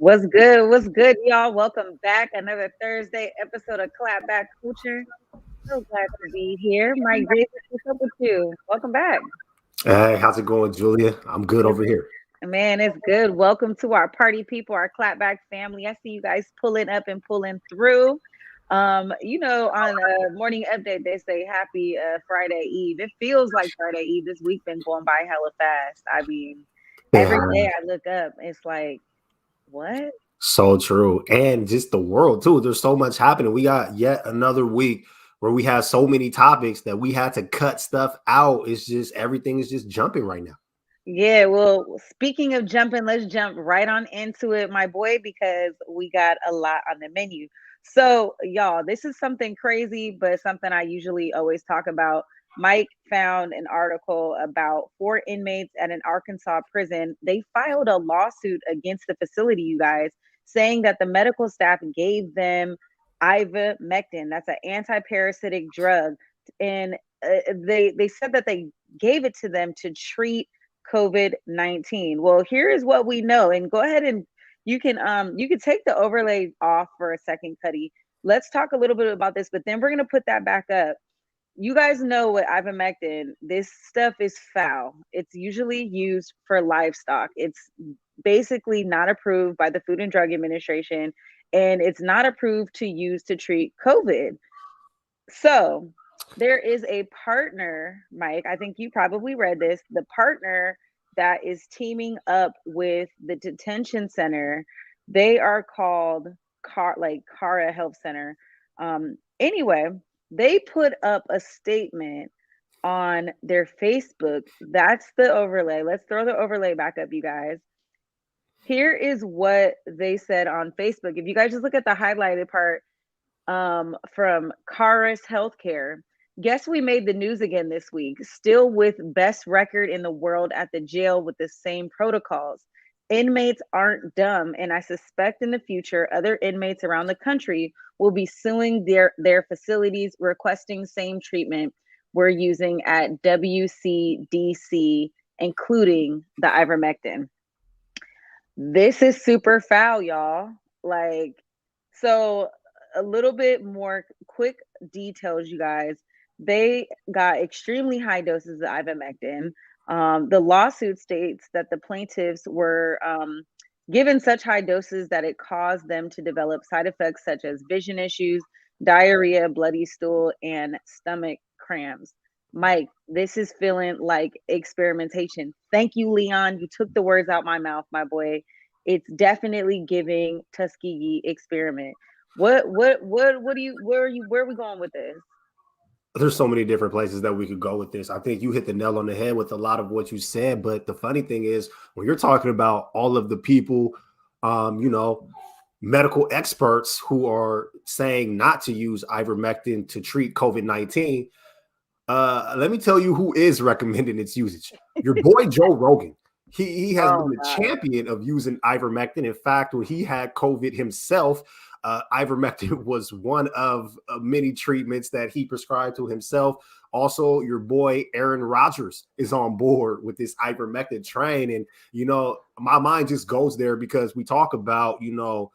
What's good? What's good, y'all? Welcome back. Another Thursday episode of Clapback Culture. So glad to be here. Mike Jessie, what's up with you? Welcome back. Hey, how's it going, Julia? I'm good It's over here. Man, it's good. Welcome to our party people, our Clapback family. I see you guys pulling up and pulling through. On a morning update, they say happy Friday Eve. It feels like Friday Eve. This week been going by hella fast. I mean, every Yeah, day I look up, it's like, what? so true. And just the world, too. There's so much happening. We got yet another week where we have so many topics that we had to cut stuff out. It's just everything is just jumping right now. Yeah, well, speaking of jumping, let's jump right on into it, my boy, because we got a lot on the menu. So, y'all, this is something crazy, but something I usually always talk about. Mike found an article about four inmates at an Arkansas prison. They filed a lawsuit against the facility, you guys, saying that the medical staff gave them Ivermectin. That's an anti-parasitic drug, and they said that they gave it to them to treat COVID-19. Well, here is what we know, and go ahead and you can take the overlay off for a second, Cuddy. Let's talk a little bit about this, but then we're gonna put that back up. You guys know what ivermectin, this stuff is foul. It's usually used for livestock. It's basically not approved by the Food and Drug Administration, and it's not approved to use to treat COVID. So there is a partner, Mike. I think you probably read this. The partner that is teaming up with the detention center. They are called Cara Health Center. Anyway, they put up a statement on their Facebook. That's the overlay. Let's throw the overlay back up, you guys. Here is what they said on Facebook. If you guys just look at the highlighted part, from Caris Healthcare. Guess we made the news again this week, still with best record in the world at the jail with the same protocols. Inmates aren't dumb, and I suspect in the future other inmates around the country will be suing their facilities requesting same treatment we're using at WCDC, including the ivermectin. This is super foul, y'all. Like, so a little bit more quick details, you guys. They got extremely high doses of ivermectin. The lawsuit states that the plaintiffs were given such high doses that it caused them to develop side effects such as vision issues, diarrhea, bloody stool, and stomach cramps. Mike, this is feeling like experimentation. Thank you, Leon. You took the words out my mouth, my boy. It's definitely giving Tuskegee experiment. What do you where are we going with this? There's so many different places that we could go with this. I think you hit the nail on the head with a lot of what you said. But the funny thing is, when you're talking about all of the people, um, you know, medical experts who are saying not to use ivermectin to treat COVID-19, let me tell you who is recommending its usage. Your boy Joe Rogan. He has been Oh the God. champion of using ivermectin. In fact, when he had COVID himself, ivermectin was one of many treatments that he prescribed to himself. Also, your boy Aaron Rodgers is on board with this ivermectin train. And, my mind just goes there because we talk about,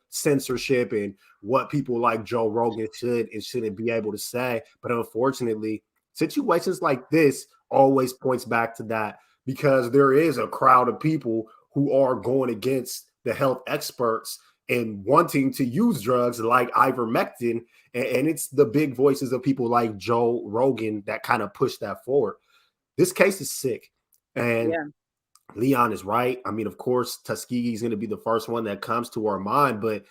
censorship and what people like Joe Rogan should and shouldn't be able to say. But unfortunately, situations like this always points back to that because there is a crowd of people who are going against the health experts and wanting to use drugs like ivermectin. And it's the big voices of people like Joe Rogan that kind of push that forward. This case is sick. And Yeah. Leon is right. I mean, of course, Tuskegee is going to be the first one that comes to our mind, but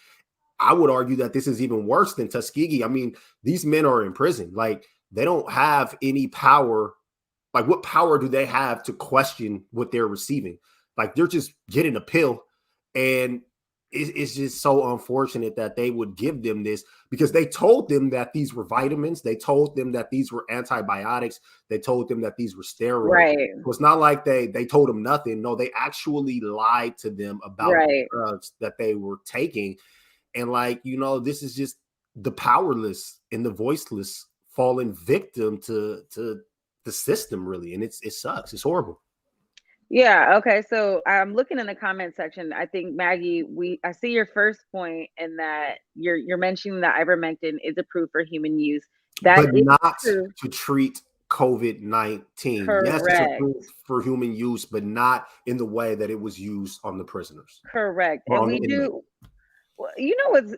I would argue that this is even worse than Tuskegee. I mean, these men are in prison. Like, they don't have any power. Like, what power do they have to question what they're receiving? Like, they're just getting a pill. And it's just so unfortunate that they would give them this because they told them that these were vitamins. They told them that these were antibiotics. They told them that these were steroids. Right. So it's not like they told them nothing. No, they actually lied to them about the Right. drugs that they were taking. And this is just the powerless and the voiceless falling victim to the system, really. And it sucks. It's horrible. Yeah, okay. So I'm looking in the comment section. I think Maggie, I see your first point in that you're mentioning that ivermectin is approved for human use. That But is not true. to treat COVID-19. Yes, it's Correct. approved for human use, but not in the way that it was used on the prisoners Correct. or And on the we inmates. do. Well, you know what's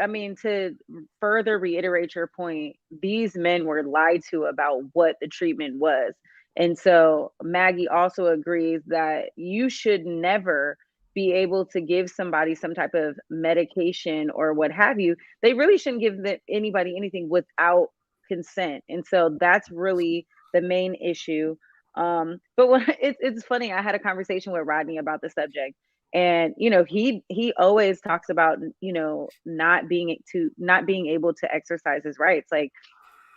I mean, to further reiterate your point, these men were lied to about what the treatment was. And so Maggie also agrees that you should never be able to give somebody some type of medication or what have you. They really shouldn't give anybody anything without consent. And so that's really the main issue. But when it's funny, I had a conversation with Rodney about the subject, and he always talks about not being able to exercise his rights. Like,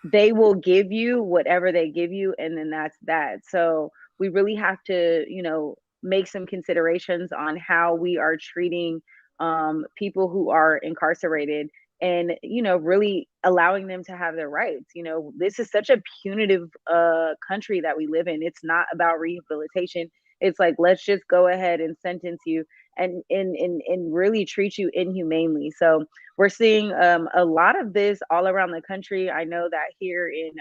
they will give you whatever they give you, and then that's that. So we really have to make some considerations on how we are treating people who are incarcerated, and really allowing them to have their rights. This is such a punitive country that we live in. It's not about rehabilitation. It's like, let's just go ahead and sentence you and really treat you inhumanely. So we're seeing a lot of this all around the country. I know that here in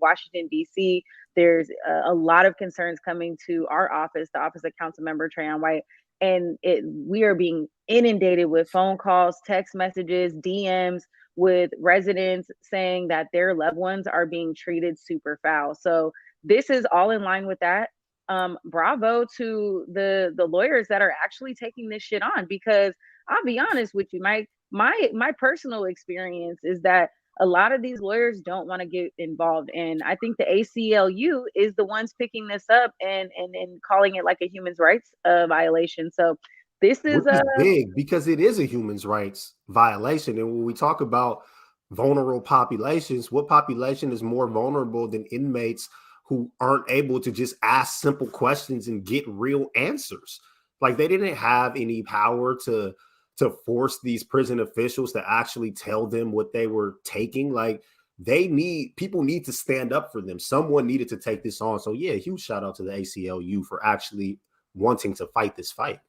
Washington, D.C., there's a lot of concerns coming to our office, the office of Council Member Trayon White, and we are being inundated with phone calls, text messages, DMs, with residents saying that their loved ones are being treated super foul. So this is all in line with that. Bravo to the lawyers that are actually taking this shit on, because I'll be honest with you, my personal experience is that a lot of these lawyers don't want to get involved, and I think the ACLU is the ones picking this up and calling it like a human rights violation. So this is Which is big because it is a human rights violation. And when we talk about vulnerable populations, what population is more vulnerable than inmates who aren't able to just ask simple questions and get real answers? Like, they didn't have any power to force these prison officials to actually tell them what they were taking. Like, people need to stand up for them. Someone needed to take this on. So yeah, huge shout out to the ACLU for actually wanting to fight this fight.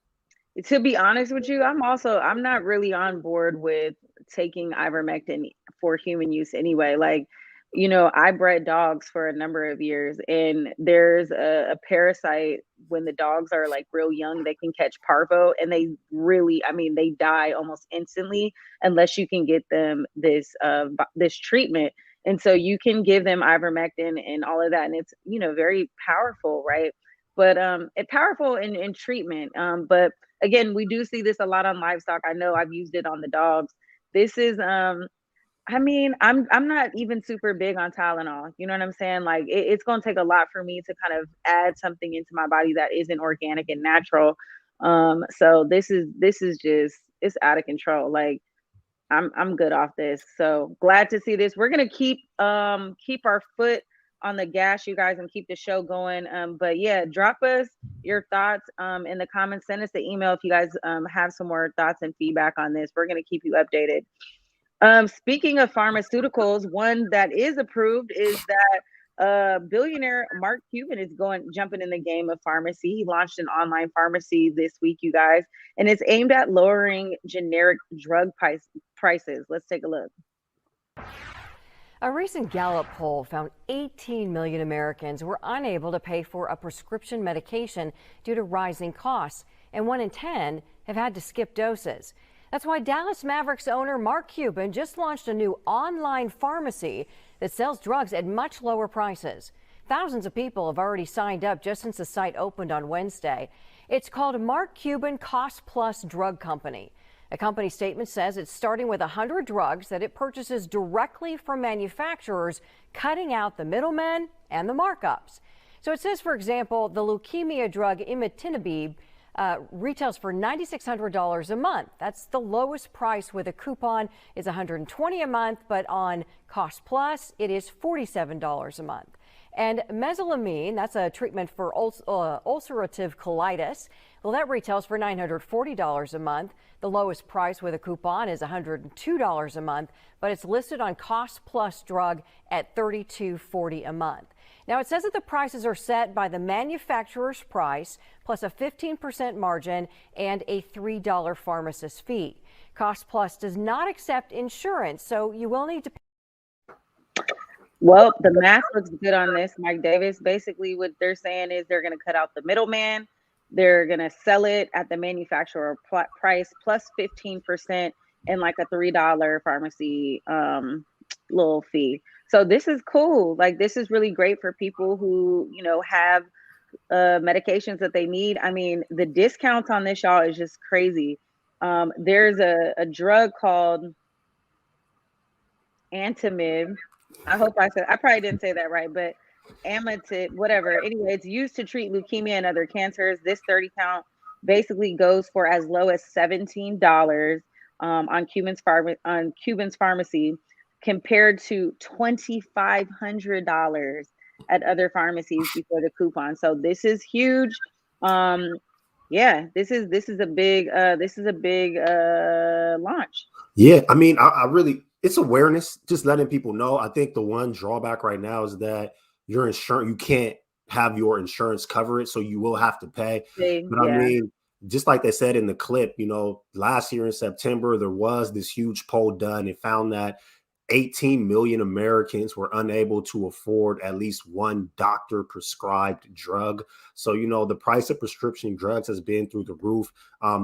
To be honest with you, I'm not really on board with taking ivermectin for human use anyway. Like, I bred dogs for a number of years, and there's a parasite when the dogs are like real young, they can catch parvo, and they really, I mean, they die almost instantly unless you can get them this treatment. And so you can give them ivermectin and all of that, and it's very powerful, right? But it's powerful in treatment. But again, we do see this a lot on livestock. I know I've used it on the dogs. This is I mean, I'm not even super big on Tylenol. You know what I'm saying? Like, it's going to take a lot for me to kind of add something into my body that isn't organic and natural. So this is just, it's out of control. Like, I'm good off this. So glad to see this. We're gonna keep our foot on the gas, you guys, and keep the show going. But yeah, drop us your thoughts in the comments. Send us the email if you guys have some more thoughts and feedback on this. We're gonna keep you updated. Speaking of pharmaceuticals, one that is approved is that billionaire Mark Cuban is jumping in the game of pharmacy. He launched an online pharmacy this week, you guys, and it's aimed at lowering generic drug prices. Let's take a look. A recent Gallup poll found 18 million Americans were unable to pay for a prescription medication due to rising costs, and 1 in 10 have had to skip doses. That's why Dallas Mavericks owner Mark Cuban just launched a new online pharmacy that sells drugs at much lower prices. Thousands of people have already signed up just since the site opened on Wednesday. It's called Mark Cuban Cost Plus Drug Company. A company statement says it's starting with 100 drugs that it purchases directly from manufacturers, cutting out the middlemen and the markups. So it says, for example, the leukemia drug imatinib retails for $9,600 a month. That's the lowest price with a coupon is $120 a month, but on Cost Plus, it is $47 a month. And mesalamine, that's a treatment for ulcerative colitis. Well, that retails for $940 a month. The lowest price with a coupon is $102 a month, but it's listed on Cost Plus Drug at $32.40 a month. Now, it says that the prices are set by the manufacturer's price plus a 15% margin and a $3 pharmacist fee. Cost Plus does not accept insurance, so you will need to pay. Well, the math looks good on this, Mike Davis. Basically, what they're saying is they're going to cut out the middleman. They're going to sell it at the manufacturer price plus 15% and like a $3 pharmacy little fee. So this is cool. Like, this is really great for people who, you know, have medications that they need. I mean, the discounts on this, y'all, is just crazy. There's a drug called Antimib. I hope I probably didn't say that right, but Amityville, whatever. Anyway, it's used to treat leukemia and other cancers. This 30 count basically goes for as low as $17 on Cuban's pharmacy, compared to $2,500 at other pharmacies before the coupon. So this is huge. Yeah, this is a big launch. Yeah, I mean, I really, it's awareness, just letting people know. I think the one drawback right now is that your insurance, you can't have your insurance cover it, so you will have to pay. But I mean, just like they said in the clip, you know, last year in September, there was this huge poll done. It found that 18 million Americans were unable to afford at least one doctor prescribed drug. So, you know, the price of prescription drugs has been through the roof.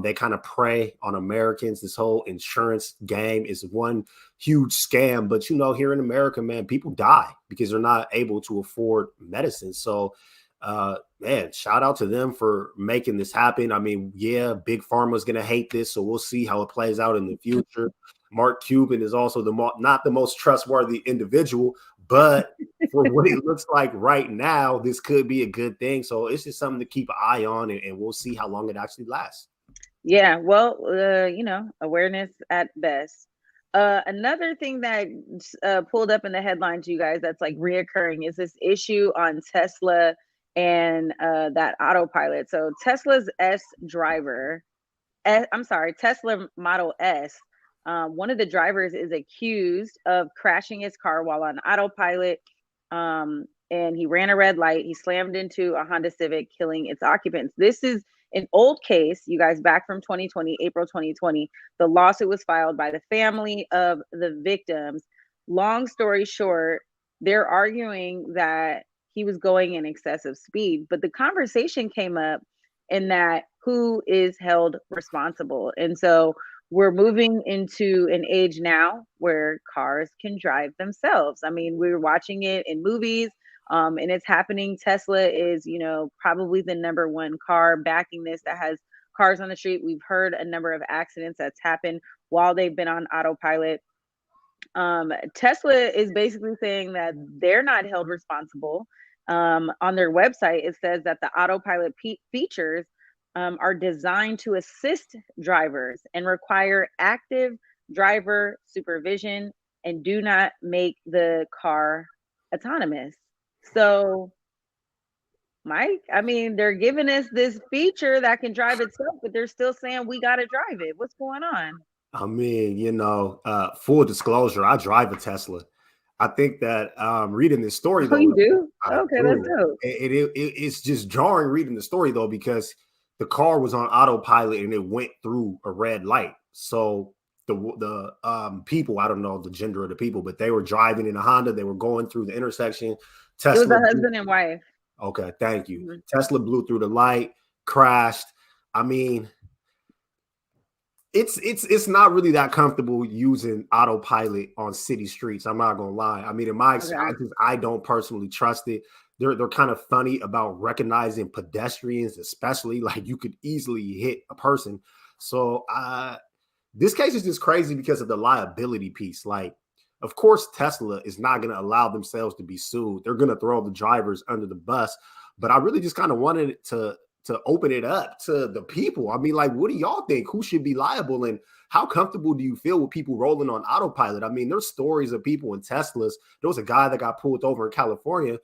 They kind of prey on Americans. This whole insurance game is one huge scam. But, you know, here in America, man, people die because they're not able to afford medicine. So, man, shout out to them for making this happen. I mean, yeah, Big Pharma is going to hate this. So we'll see how it plays out in the future. Mark Cuban is also not the most trustworthy individual, but for what it looks like right now, this could be a good thing. So it's just something to keep an eye on, and we'll see how long it actually lasts. Yeah, well, you know, awareness at best. Another thing that pulled up in the headlines, you guys, that's like reoccurring is this issue on Tesla and that Autopilot. So Tesla's Tesla Model S. One of the drivers is accused of crashing his car while on autopilot, and he ran a red light. He slammed into a Honda Civic, killing its occupants. This is an old case, you guys, back from 2020, April 2020. The lawsuit was filed by the family of the victims. Long story short, they're arguing that he was going in excessive speed, but the conversation came up in that who is held responsible. And so we're moving into an age now where cars can drive themselves. I mean, we're watching it in movies, and it's happening. Tesla is, you know, probably the number one car backing this that has cars on the street. We've heard a number of accidents that's happened while they've been on autopilot. Tesla is basically saying that they're not held responsible. On their website, it says that the autopilot features are designed to assist drivers and require active driver supervision and do not make the car autonomous. So, Mike, I mean, they're giving us this feature that can drive itself, but they're still saying we got to drive it. What's going on? I mean, you know, full disclosure, I drive a Tesla. I think that reading this story, though, you do? Okay, that's dope. It's just jarring reading the story, though, because the car was on autopilot and it went through a red light. So the people, I don't know the gender of the people, but they were driving in a Honda. They were going through the intersection. Tesla, it was a husband and wife. Okay, thank you. Mm-hmm. Tesla blew through the light, crashed. I mean, it's not really that comfortable using autopilot on city streets. I'm not gonna lie. I mean, in my experience, I don't personally trust it. They're kind of funny about recognizing pedestrians, especially. Like, you could easily hit a person. So this case is just crazy because of the liability piece. Like, of course, Tesla is not going to allow themselves to be sued. They're going to throw the drivers under the bus. But I really just kind of wanted to open it up to the people. I mean, like, what do y'all think? Who should be liable? And how comfortable do you feel with people rolling on autopilot? I mean, there's stories of people in Teslas. There was a guy that got pulled over in California.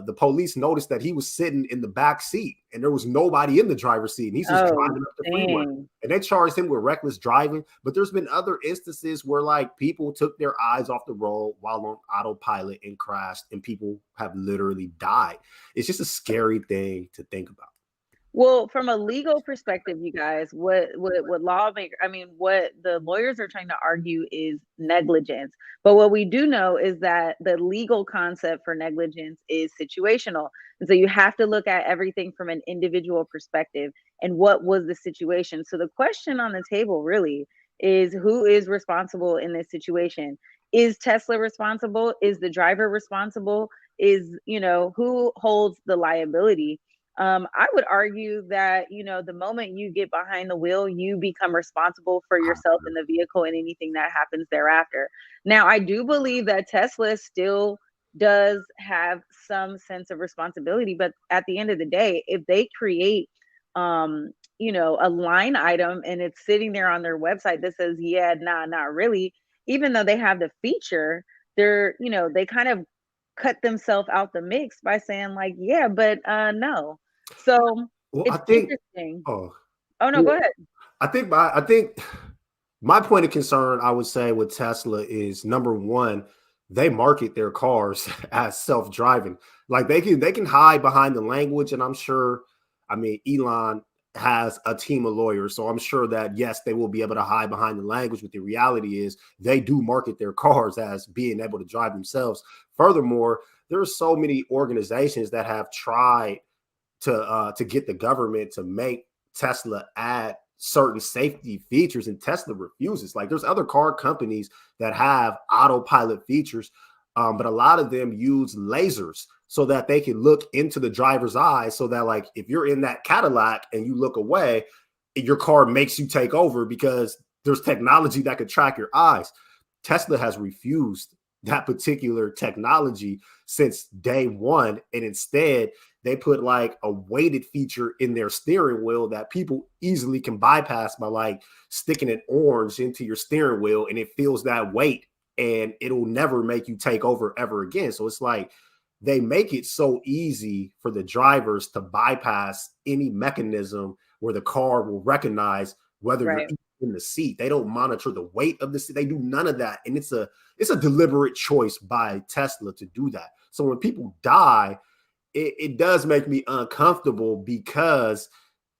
the police noticed that he was sitting in the back seat and there was nobody in the driver's seat, and he's just driving up the freeway. And they charged him with reckless driving. But there's been other instances where like people took their eyes off the road while on autopilot and crashed, and people have literally died. It's just a scary thing to think about. Well, from a legal perspective, you guys, what the lawyers are trying to argue is negligence. But what we do know is that the legal concept for negligence is situational. And so you have to look at everything from an individual perspective and what was the situation. So the question on the table really is, who is responsible in this situation? Is Tesla responsible? Is the driver responsible? Who holds the liability? I would argue that, the moment you get behind the wheel, you become responsible for yourself in the vehicle and anything that happens thereafter. Now, I do believe that Tesla still does have some sense of responsibility, but at the end of the day, if they create, a line item and it's sitting there on their website that says, yeah, nah, not really, even though they have the feature, they kind of cut themselves out the mix by saying like, yeah, but no. So it's interesting. Oh no, go ahead. I think my point of concern, I would say, with Tesla is, number one, they market their cars as self-driving. Like they can hide behind the language, and I'm sure, Elon has a team of lawyers, so I'm sure that yes, they will be able to hide behind the language, but the reality is they do market their cars as being able to drive themselves. Furthermore, there are so many organizations that have tried to get the government to make Tesla add certain safety features, and Tesla refuses. Like there's other car companies that have autopilot features, but a lot of them use lasers so that they can look into the driver's eyes, so that like if you're in that Cadillac and you look away, your car makes you take over because there's technology that could track your eyes. Tesla has refused that particular technology since day one, and instead they put like a weighted feature in their steering wheel that people easily can bypass by like sticking an orange into your steering wheel, and it feels that weight and it'll never make you take over ever again. So it's like they make it so easy for the drivers to bypass any mechanism where the car will recognize whether you're in the seat. They don't monitor the weight of the seat. They do none of that. And it's a deliberate choice by Tesla to do that. So when people die, it does make me uncomfortable because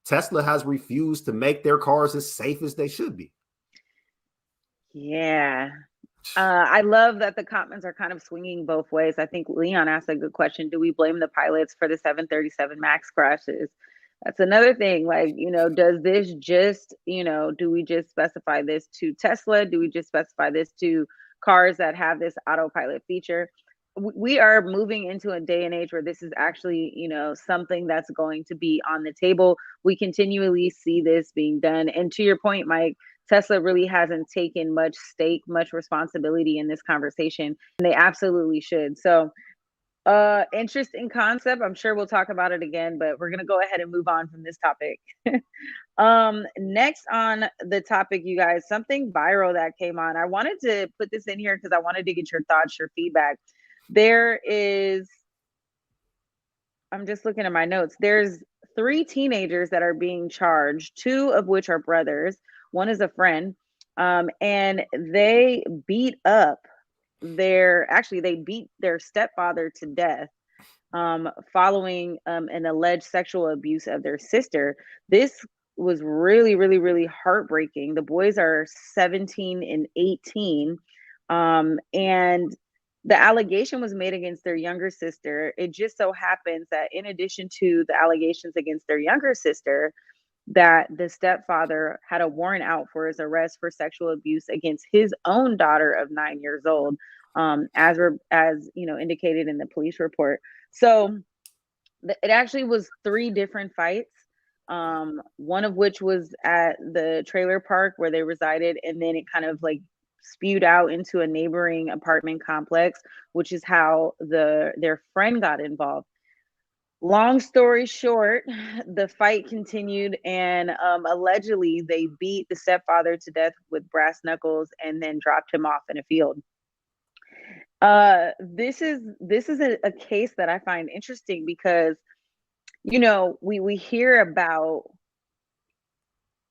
Tesla has refused to make their cars as safe as they should be. Yeah. I love that the comments are kind of swinging both ways. I think Leon asked a good question. Do we blame the pilots for the 737 MAX crashes? That's another thing. Like, does this just, do we just specify this to Tesla? Do we just specify this to cars that have this autopilot feature? We are moving into a day and age where this is actually, something that's going to be on the table. We continually see this being done. And to your point, Mike, Tesla really hasn't taken much responsibility in this conversation, and they absolutely should. So interesting concept. I'm sure we'll talk about it again, but we're going to go ahead and move on from this topic. Next on the topic, you guys, something viral that came on. I wanted to put this in here because I wanted to get your thoughts, your feedback. I'm just looking at my notes. There's 3 teenagers that are being charged, 2 of which are brothers. One is a friend. And they beat their stepfather to death following an alleged sexual abuse of their sister. This was really, really, really heartbreaking. The boys are 17 and 18. And the allegation was made against their younger sister. It just so happens that in addition to the allegations against their younger sister, that the stepfather had a warrant out for his arrest for sexual abuse against his own daughter of 9 years old, as indicated in the police report. So it actually was 3 different fights, one of which was at the trailer park where they resided, and then it kind of like spewed out into a neighboring apartment complex, which is how their friend got involved. Long story short, the fight continued, and allegedly they beat the stepfather to death with brass knuckles and then dropped him off in a field. This is a case that I find interesting because, we hear about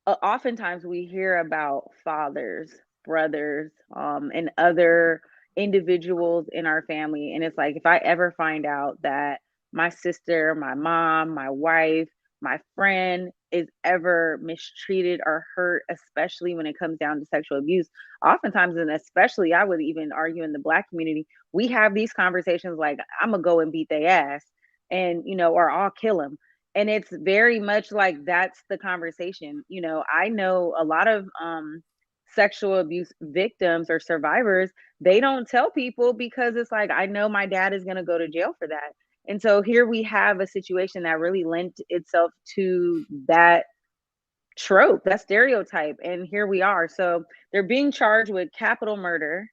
oftentimes we hear about fathers, brothers, and other individuals in our family. And it's like, if I ever find out that my sister, my mom, my wife, my friend is ever mistreated or hurt, especially when it comes down to sexual abuse, oftentimes, and especially, I would even argue in the Black community, we have these conversations like, I'm gonna go and beat their ass, and, or I'll kill them. And it's very much like that's the conversation. I know a lot of sexual abuse victims or survivors, they don't tell people because it's like, I know my dad is going to go to jail for that. And so here we have a situation that really lent itself to that trope, that stereotype. And here we are. So they're being charged with capital murder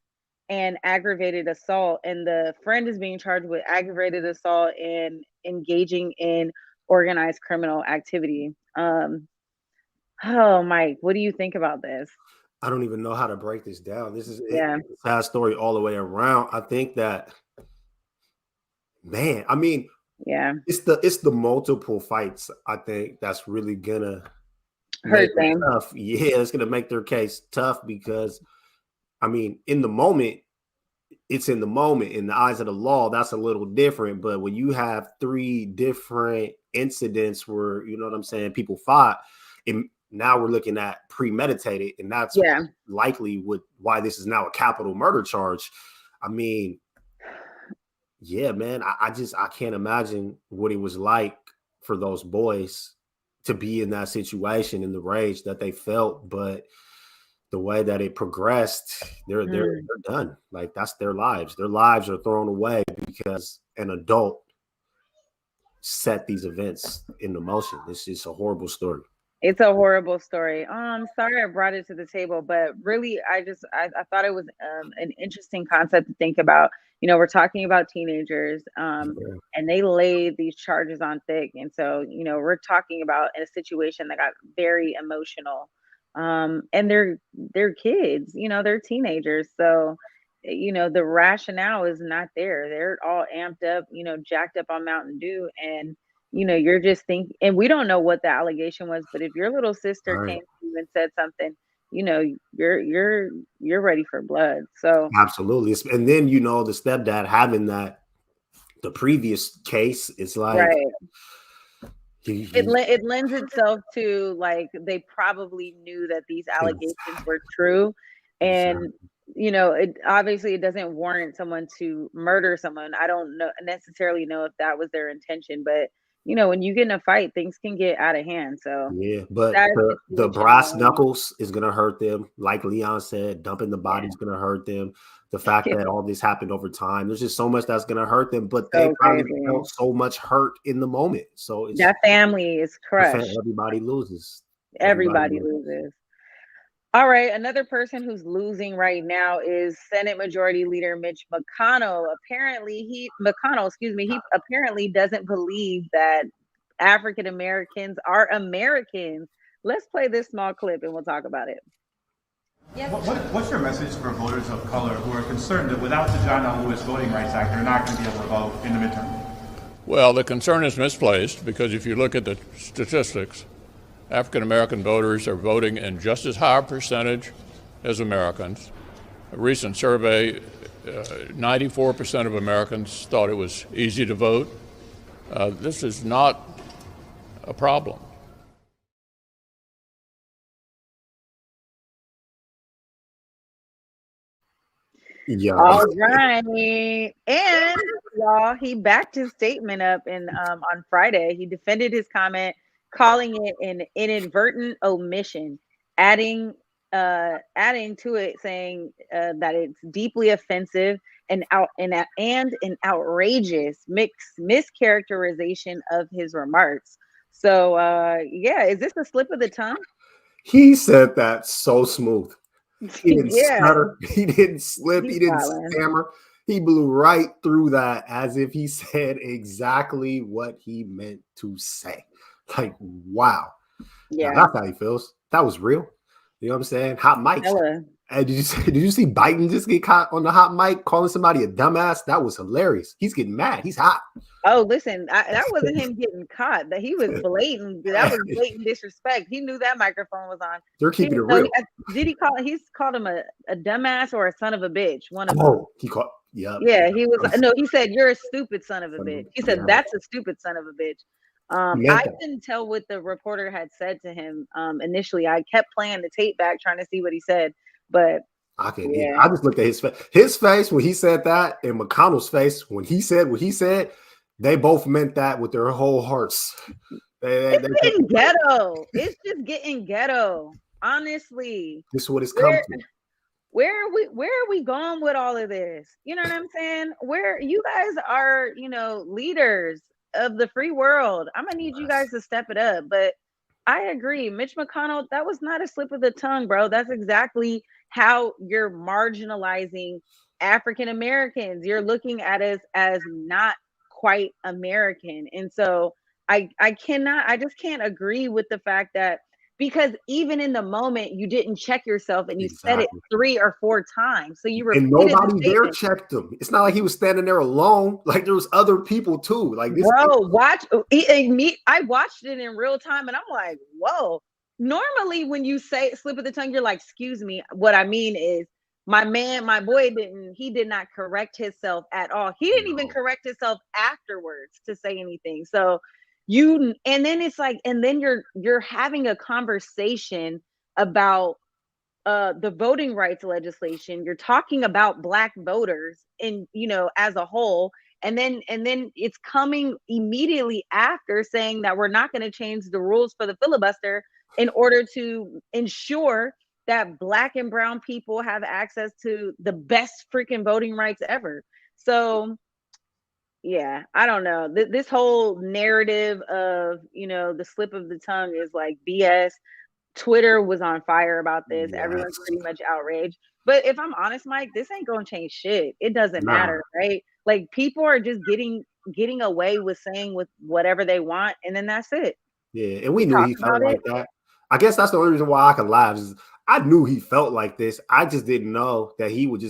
and aggravated assault. And the friend is being charged with aggravated assault and engaging in organized criminal activity. Oh, Mike, what do you think about this? I don't even know how to break this down. This is Yeah. a sad story all the way around. I think that, man, I mean, Yeah. it's the multiple fights, I think, that's really gonna Hurt make it them. tough. Yeah, it's gonna make their case tough because, I mean, in the moment, it's in the moment. In the eyes of the law, that's a little different. But when you have 3 different incidents where, you know what I'm saying, people fought, and now we're looking at premeditated, and that's Yeah. likely why this is now a capital murder charge. I mean, yeah, man, I can't imagine what it was like for those boys to be in that situation and the rage that they felt. But the way that it progressed, they're done. Like, that's their lives. Their lives are thrown away because an adult set these events into motion. This is a horrible story. It's a horrible story. I'm sorry I brought it to the table, but really, I thought it was an interesting concept to think about. We're talking about teenagers, Yeah. and they laid these charges on thick, and so we're talking about a situation that got very emotional, and they're kids, they're teenagers, so the rationale is not there. They're all amped up, jacked up on Mountain Dew, and you're just thinking, and we don't know what the allegation was, but if your little sister All right. came to you and said something, you're ready for blood. So Absolutely. And then, the stepdad having the previous case, it's like, right, he, it lends itself to, like, they probably knew that these allegations were true, and exactly. it obviously, it doesn't warrant someone to murder someone. I don't necessarily know if that was their intention, but when you get in a fight, things can get out of hand. So Yeah, but that the situation brass alone, knuckles is gonna hurt them. Like Leon said, dumping the body yeah, is gonna hurt them. The fact that all this happened over time, there's just so much that's gonna hurt them. But they so probably crazy. felt so much hurt in the moment. So it's That family is crushed. everybody loses. Everybody Everybody loses. loses. All right, another person who's losing right now is Senate Majority Leader Mitch McConnell. He apparently doesn't believe that African Americans are Americans. Let's play this small clip and we'll talk about it. What's your message for voters of color who are concerned that without the John L. Lewis Voting Rights Act, they're not going to be able to vote in the midterm? Well, the concern is misplaced because if you look at the statistics, African American voters are voting in just as high a percentage as Americans. A recent survey, 94% of Americans thought it was easy to vote. This is not a problem. Yeah. All right. And y'all, he backed his statement up on Friday. He defended his comment, calling it an inadvertent omission, adding to it, saying that it's deeply offensive and an outrageous mischaracterization of his remarks. So yeah, is this a slip of the tongue? He said that so smooth. He didn't Yeah, stutter. He didn't slip. he's He didn't wildin'. stammer. He blew right through that as if he said exactly what he meant to say. Like, wow. Now, Yeah, that's how he feels. That was real. You know what I'm saying? Hot mics. hella. And did you see Biden just get caught on the hot mic calling somebody a dumbass? That was hilarious. He's getting mad. He's hot. Oh, listen, that wasn't him getting caught. That he was blatant. That was blatant disrespect. He knew that microphone was on. They're keeping it real. Did he call? He's called him a dumbass or a son of a bitch. One of them. Oh, he called. Yeah. Yeah, he was. No, he said you're a stupid son of a bitch. He said that's a stupid son of a bitch. I couldn't tell what the reporter had said to him initially. I kept playing the tape back, trying to see what he said, but I just looked at his face. His face when he said that, and McConnell's face when he said what he said. They both meant that with their whole hearts. It's getting ghetto. It's just getting ghetto. Honestly, this is what it's come to. Where are we going with all of this? You know what I'm saying? Where you guys are, leaders of the free world. I'm gonna need you guys to step it up. But I agree, Mitch McConnell, that was not a slip of the tongue, bro. That's exactly how you're marginalizing African Americans. You're looking at us as not quite American. And so I just can't agree with the fact that, because even in the moment you didn't check yourself and you said it 3 or 4 times. So you and nobody there checked him. It's not like he was standing there alone. Like there was other people too. Like this. Bro, I watched it in real time and I'm like, whoa. Normally when you say slip of the tongue, you're like, excuse me. What I mean is my boy did not correct himself at all. He didn't even correct himself afterwards to say anything. So and then it's like, and then you're having a conversation about the voting rights legislation. You're talking about Black voters and as a whole, and then it's coming immediately after saying that we're not going to change the rules for the filibuster in order to ensure that Black and brown people have access to the best freaking voting rights ever. So yeah, I don't know. This whole narrative of, the slip of the tongue is like BS. Twitter was on fire about this. Yes. Everyone's pretty much outraged. But if I'm honest, Mike, this ain't going to change shit. It doesn't matter, right? Like people are just getting away with saying with whatever they want. And then that's it. Yeah. And we knew he felt like that. I guess that's the only reason why I can laugh is I knew he felt like this. I just didn't know that he would just